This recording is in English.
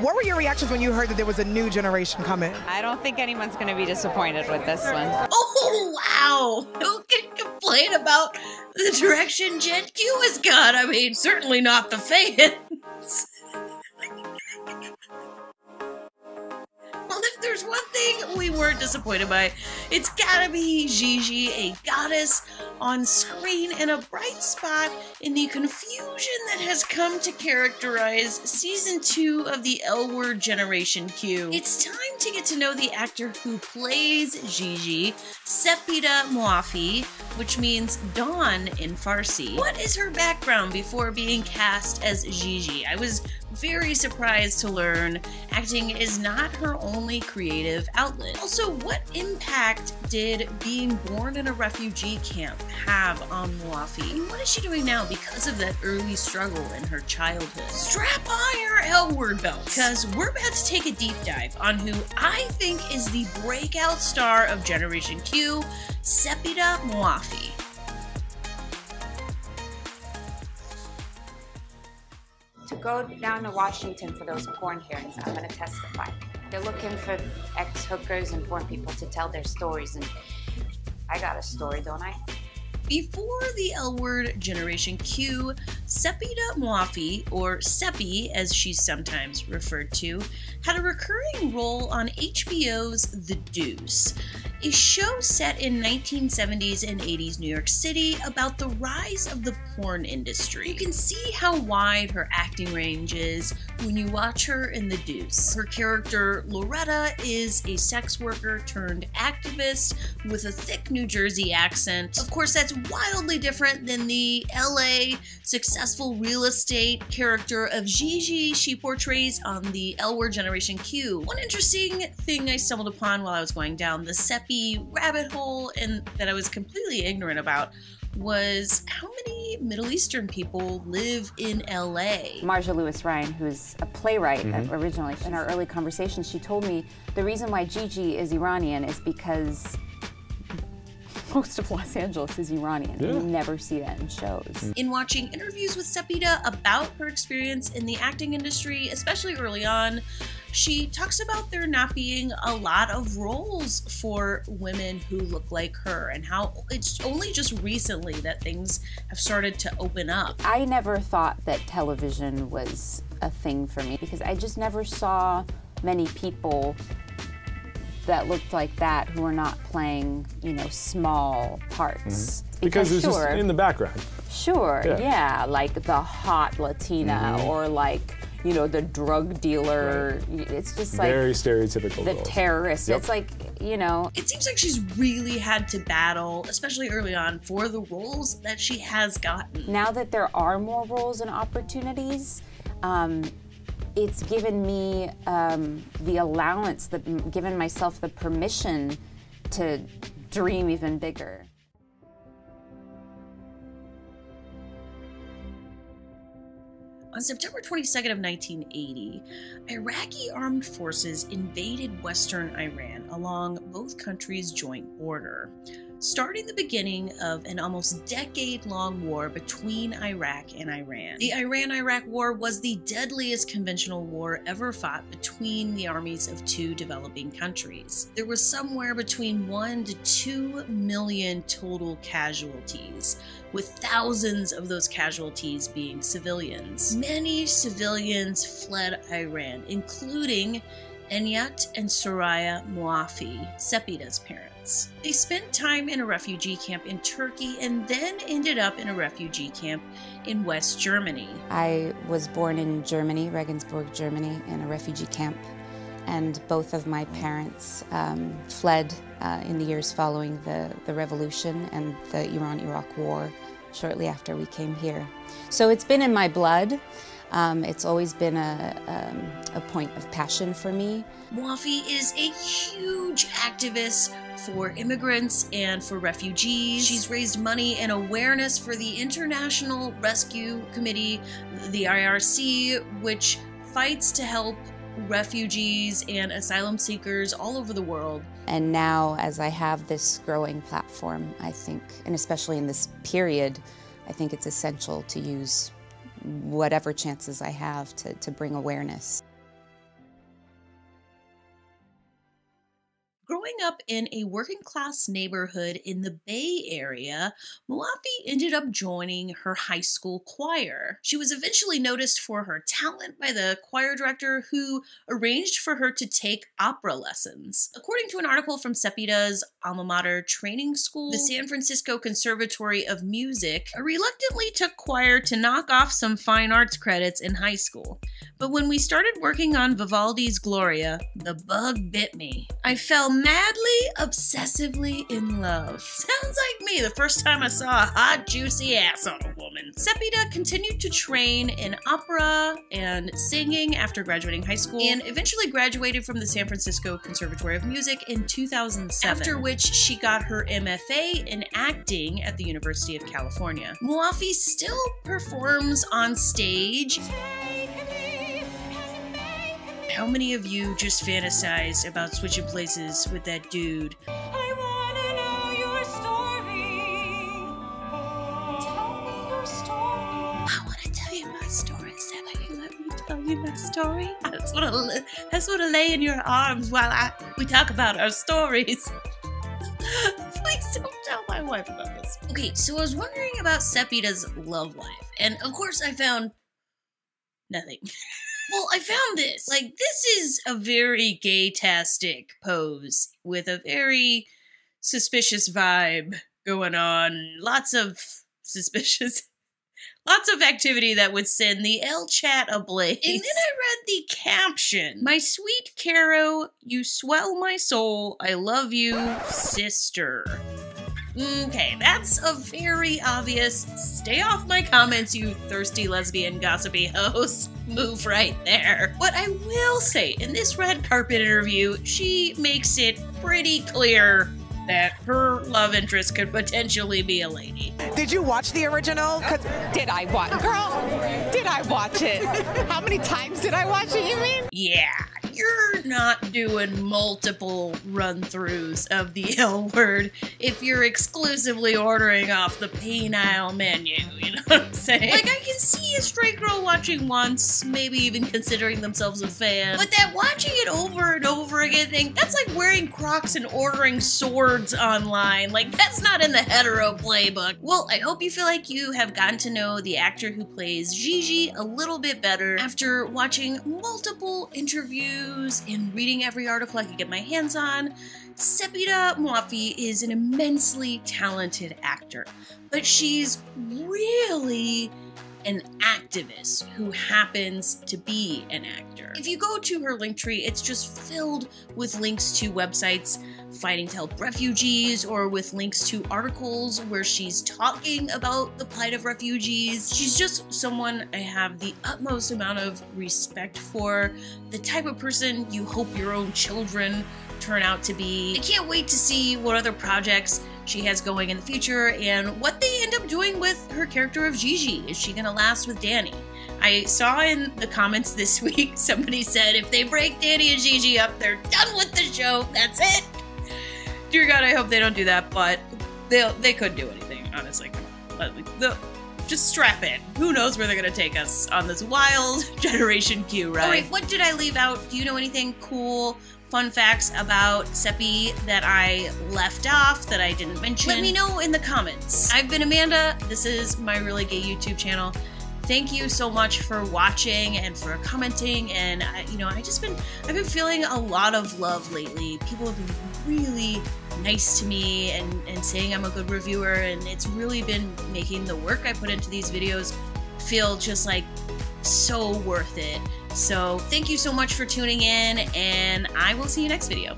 What were your reactions when you heard that there was a new generation coming? I don't think anyone's going to be disappointed with this one. Oh, wow! Who can complain about the direction Gen Q has gone? I mean, certainly not the fans. Well, if there's one thing we weren't disappointed by, it's gotta be Gigi, a goddess on screen and a bright spot in the confusion that has come to characterize Season 2 of the L Word Generation Q. It's time to get to know the actor who plays Gigi, Sepideh Moafi, which means dawn in Farsi. What is her background before being cast as Gigi? I was very surprised to learn acting is not her only creative outlet. Also, what impact did being born in a refugee camp have on Moafi? And what is she doing now because of that early struggle in her childhood? Strap on your L Word belt, because we're about to take a deep dive on who I think is the breakout star of Generation Q, Sepideh Moafi. To go down to Washington for those porn hearings, I'm going to testify. They're looking for ex-hookers and porn people to tell their stories, and I got a story, don't I? Before the L Word Generation Q, Sepideh Moafi, or Seppi as she's sometimes referred to, had a recurring role on HBO's The Deuce, a show set in 1970s and 80s New York City about the rise of the porn industry. You can see how wide her acting range is when you watch her in The Deuce. Her character, Loretta, is a sex worker turned activist with a thick New Jersey accent. Of course, that's wildly different than the LA successful real estate character of Gigi she portrays on the L Word Generation Q. One interesting thing I stumbled upon while I was going down the Seppi rabbit hole and that I was completely ignorant about was how many Middle Eastern people live in LA. Marja Lewis-Ryan, who's a playwright originally, in our early conversations, she told me the reason why Gigi is Iranian is because most of Los Angeles is Iranian. Yeah. You never see that in shows. In watching interviews with Sepideh about her experience in the acting industry, especially early on, she talks about there not being a lot of roles for women who look like her and how it's only just recently that things have started to open up. I never thought that television was a thing for me because I just never saw many people that looked like that who were not playing, you know, small parts. Because it's just in the background. Sure, yeah, like the hot Latina or like, you know, the drug dealer. Right. It's just like very stereotypical. The roles. Terrorist. Yep. It's like, you know. It seems like she's really had to battle, especially early on, for the roles that she has gotten. Now that there are more roles and opportunities, it's given me the allowance, given myself the permission to dream even bigger. On September 22nd of 1980, Iraqi armed forces invaded western Iran along both countries' joint border, starting the beginning of an almost decade-long war between Iraq and Iran. The Iran-Iraq War was the deadliest conventional war ever fought between the armies of two developing countries. There was somewhere between 1 to 2 million total casualties, with thousands of those casualties being civilians. Many civilians fled Iran, including Enyat and Soraya Moafi, Sepideh's parents. They spent time in a refugee camp in Turkey and then ended up in a refugee camp in West Germany. I was born in Germany, Regensburg, Germany, in a refugee camp, and both of my parents fled in the years following the revolution and the Iran-Iraq War shortly after we came here. So it's been in my blood. It's always been a point of passion for me. Moafi is a huge activist for immigrants and for refugees. She's raised money and awareness for the International Rescue Committee, the IRC, which fights to help refugees and asylum seekers all over the world. And now, as I have this growing platform, I think, and especially in this period, I think it's essential to use whatever chances I have to bring awareness. Growing up in a working-class neighborhood in the Bay Area, Moafi ended up joining her high school choir. She was eventually noticed for her talent by the choir director, who arranged for her to take opera lessons. According to an article from Sepideh's alma mater training school, the San Francisco Conservatory of Music reluctantly took choir to knock off some fine arts credits in high school. But when we started working on Vivaldi's Gloria, the bug bit me. I fell madly, obsessively in love. Sounds like me the first time I saw a hot, juicy ass on a woman. Sepideh continued to train in opera and singing after graduating high school, and eventually graduated from the San Francisco Conservatory of Music in 2007, after which she got her MFA in acting at the University of California. Moafi still performs on stage. How many of you just fantasized about switching places with that dude? I wanna know your story. Tell me your story. I wanna tell you my story, Sally. Let me tell you my story. I just wanna lay in your arms while we talk about our stories. Please don't tell my wife about this. Okay, so I was wondering about Sepideh's love life, and of course I found nothing. Well, I found this. Like, this is a very gay-tastic pose with a very suspicious vibe going on. Lots of activity that would send the L chat ablaze. And then I read the caption. My sweet Caro, you swell my soul. I love you, sister. Okay, that's a very obvious stay off my comments, you thirsty lesbian gossipy host move right there. But I will say, in this red carpet interview, she makes it pretty clear that her love interest could potentially be a lady. Did you watch the original? Did I watch? Girl, did I watch it? How many times did I watch it, you mean? Yeah, you're not doing multiple run-throughs of the L word if you're exclusively ordering off the penile menu, you know what I'm saying? Like, I can see a straight girl watching once, maybe even considering themselves a fan, but that watching it over and over again thing, that's like wearing Crocs and ordering swords online. Like, that's not in the hetero playbook. Well, I hope you feel like you have gotten to know the actor who plays Gigi a little bit better after watching multiple interviews and reading every article I could get my hands on. Sepideh Moafi is an immensely talented actor, but she's really an activist who happens to be an actor. If you go to her Linktree, it's just filled with links to websites fighting to help refugees, or with links to articles where she's talking about the plight of refugees. She's just someone I have the utmost amount of respect for, the type of person you hope your own children turn out to be. I can't wait to see what other projects she has going in the future and what they end up doing with her character of Gigi. Is she gonna last with Danny? I saw in the comments this week somebody said if they break Danny and Gigi up, they're done with the show. That's it. Dear God, I hope they don't do that, but they could do anything, honestly. Just strap in. Who knows where they're gonna take us on this wild Generation Q ride. Alright, what did I leave out? Do you know anything cool, fun facts about Seppi that I left off, that I didn't mention? Let me know in the comments. I've been Amanda. This is my Really Gay YouTube channel. Thank you so much for watching and for commenting, and I've been feeling a lot of love lately. People have been really nice to me and saying I'm a good reviewer, and it's really been making the work I put into these videos feel just like so worth it. So thank you so much for tuning in, and I will see you next video.